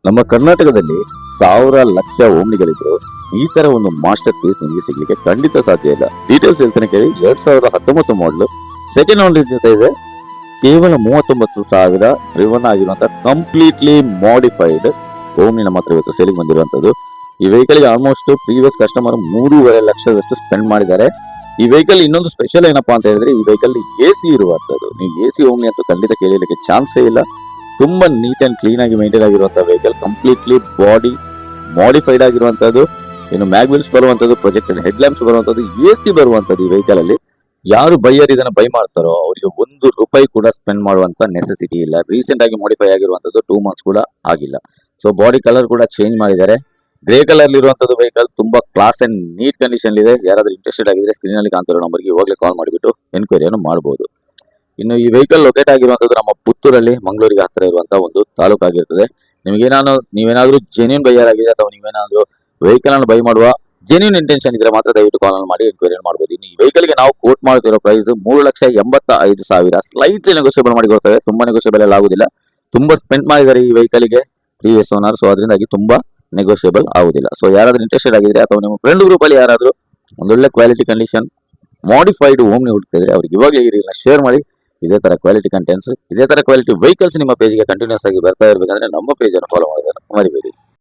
ನಮ್ಮ ಕರ್ನಾಟಕದಲ್ಲಿ ಸಾವಿರ ಲಕ್ಷ ಓಮ್ನಿಗಳಿದ್ರು ಈ ತರ ಒಂದು ಮಾಸ್ಟರ್ ಪೀಸ್ ನಿಮಗೆ ಸಿಗ್ಲಿಕ್ಕೆ ಖಂಡಿತ ಸಾಧ್ಯ ಇಲ್ಲ. ಡೀಟೇಲ್ಸ್ ಹೇಳ್ತಾನೆ ಕೇಳಿ. 2019 ಮಾಡಲು ಸೆಕೆಂಡ್ ಓನರ್ ಜೊತೆ ಇದೆ. ಕೇವಲ 39,000 ಡ್ರಿವನ್ ಆಗಿರುವಂತಹ ಕಂಪ್ಲೀಟ್ಲಿ ಮಾಡಿಫೈಡ್ ಓಮ್ನಿ ನಮ್ಮ ಹತ್ರ ಇವತ್ತು ಸೇಲಿಗೆ ಬಂದಿರುವಂತದ್ದು. ಈ ವೆಹಿಕಲ್ ಗೆ ಆಲ್ಮೋಸ್ಟ್ ಪ್ರೀವಿಯಸ್ ಕಸ್ಟಮರ್ 3.5 ಲಕ್ಷದಷ್ಟು ಸ್ಪೆಂಡ್ ಮಾಡಿದ್ದಾರೆ. ಈ ವೆಹಿಕಲ್ ಇನ್ನೊಂದು ಸ್ಪೆಷಲ್ ಏನಪ್ಪಾ ಅಂತ ಹೇಳಿದ್ರೆ, ಈ ವೆಹಿಕಲ್ AC ಇರುವಂತದ್ದು. ನೀವು AC ಓಮ್ನಿ ಅಂತೂ ಖಂಡಿತ ಕೇಳಲಿಕ್ಕೆ ಚಾನ್ಸೇ ಇಲ್ಲ. ತುಂಬಾ ನೀಟ್ ಅಂಡ್ ಕ್ಲೀನ್ ಆಗಿ ಮೇಂಟೈನ್ ಆಗಿರುವಂತಹ ವೆಹಿಕಲ್, ಕಂಪ್ಲೀಟ್ಲಿ ಬಾಡಿ ಮಾಡಿಫೈಡ್ ಆಗಿರುವಂತದ್ದು. ಇನ್ನು ಮ್ಯಾಗ್ವಿಲ್ಸ್ ಬರುವಂತದ್ದು, ಪ್ರೊಜೆಕ್ಟೆಡ್ ಹೆಡ್ ಲ್ಯಾಂಪ್ಸ್ ಬರುವಂತದ್ದು, AC ಬರುವಂತದ್ದು. ಈ ವೆಹಿಕಲ್ ಅಲ್ಲಿ ಯಾರು ಬೈಯರ್ ಇದನ್ನ ಬೈ ಮಾಡ್ತಾರೋ ಅವರಿಗೆ ₹1 ಕೂಡ ಸ್ಪೆಂಡ್ ಮಾಡುವಂತ ನೆಸೆಸಿಟಿ ಇಲ್ಲ. ರೀಸೆಂಟ್ ಆಗಿ ಮಾಡಿಫೈ ಆಗಿರುವಂತದ್ದು 2 ಮಂತ್ಸ್ ಕೂಡ ಆಗಿಲ್ಲ. ಸೊ ಬಾಡಿ ಕಲರ್ ಕೂಡ ಚೇಂಜ್ ಮಾಡಿದ್ದಾರೆ. ಗ್ರೇ ಕಲರ್ ಇರುವಂತದ್ದು ವೆಹಿಕಲ್ ತುಂಬಾ ಕ್ಲಾಸ್ ಅಂಡ್ ನೀಟ್ ಕಂಡೀಷನ್ ಇದೆ. ಯಾರಾದ್ರೂ ಇಂಟ್ರೆಸ್ಟೆಡ್ ಆಗಿದ್ರೆ ಸ್ಕ್ರೀನ್ ಅಲ್ಲಿ ಕಾಣ್ತಿರೋ ನಂಬರ್ಗೆ ಇವಾಗಲೇ ಕಾಲ್ ಮಾಡಿಬಿಟ್ಟು ಎನ್ಕ್ವೈರಿಯನ್ನು ಮಾಡಬಹುದು. ಇನ್ನು ಈ ವೆಹಿಕಲ್ ಲೊಕೇಟ್ ಆಗಿರುವಂತದ್ದು ನಮ್ಮ ಪುತ್ತೂರಲ್ಲಿ, ಮಂಗಳೂರಿಗೆ ಹತ್ತಿರ ಇರುವಂತಹ ಒಂದು ತಾಲೂಕು ಆಗಿರ್ತದೆ. ನೀವೇನಾದ್ರೂ ಜೆನ್ಯೂನ್ ಬೈಯರ್ ಆಗಿದೆ ಅಥವಾ ನೀವೇನಾದ್ರೂ ವೆಹಿಕಲ್ ಅನ್ನು ಬೈ ಮಾಡುವ ಜೆನ್ಯೂನ್ ಇಂಟೆನ್ಷನ್ ಇದ್ರೆ ಮಾತ್ರ ದಯವಿಟ್ಟು ಕಾಲ್ ಮಾಡಿ ಎನ್ಕ್ವೈರಿ ಮಾಡಬಹುದು. ಇನ್ನು ಈ ವೆಹಿಕಲ್ ಗೆ ನಾವು ಕೋಟ್ ಮಾಡ್ತಿರೋ ಪ್ರೈಸ್ 3,85,000. ಸ್ಲೈಟ್ಲಿ ನೆಗೋಷಿಯಬಲ್ ಮಾಡಿ ಕೊಡ್ತೇವೆ. ತುಂಬಾ ನೆಗೋಷಿಯಬಲ್ ಎಲ್ಲ ಆಗುದಿಲ್ಲ. ತುಂಬಾ ಸ್ಪೆಂಡ್ ಮಾಡಿದ್ದಾರೆ ಈ ವೆಹಿಕಲ್ ಗೆ ಪ್ರೀವಿಯಸ್ ಓನರ್. ಸೊ ಅದರಿಂದಾಗಿ ತುಂಬಾ ನೆಗೋಷಿಯಬಲ್ ಆಗುದಿಲ್ಲ. ಸೊ ಯಾರಾದ್ರೂ ಇಂಟ್ರೆಸ್ಟೆಡ್ ಆಗಿದ್ರೆ ಅಥವಾ ನಿಮ್ಮ ಫ್ರೆಂಡ್ ಗ್ರೂಪ್ ಅಲ್ಲಿ ಯಾರಾದ್ರೂ ಒಂದೊಳ್ಳೆ ಕ್ವಾಲಿಟಿ ಕಂಡೀಷನ್ ಮಾಡಿಫೈಡ್ ಓಮ್ನಿ ಹುಡುಕ್ತಿದ್ರೆ ಅವ್ರಿಗೆ ಇವಾಗಲೇ ಈ ರೀಲ್ನ ಶೇರ್ ಮಾಡಿ. ಇದೇ ತರ ಕ್ವಾಲಿಟಿ ಕಂಟೆಂಟ್ಸ್, ಇದೇ ತರ ಕ್ವಾಲಿಟಿ ವೆಹಿಕಲ್ಸ್ ನಿಮ್ಮ ಪೇಜ್ಗೆ ಕಂಟಿನ್ಯೂಸ್ ಆಗಿ ಬರ್ತಾ ಇರಬೇಕಂದ್ರೆ ನಮ್ಮ ಪೇಜ್ ಅನ್ನು ಫಾಲೋ ಮಾಡೋದನ್ನು ಮರಿಬೇಡಿ.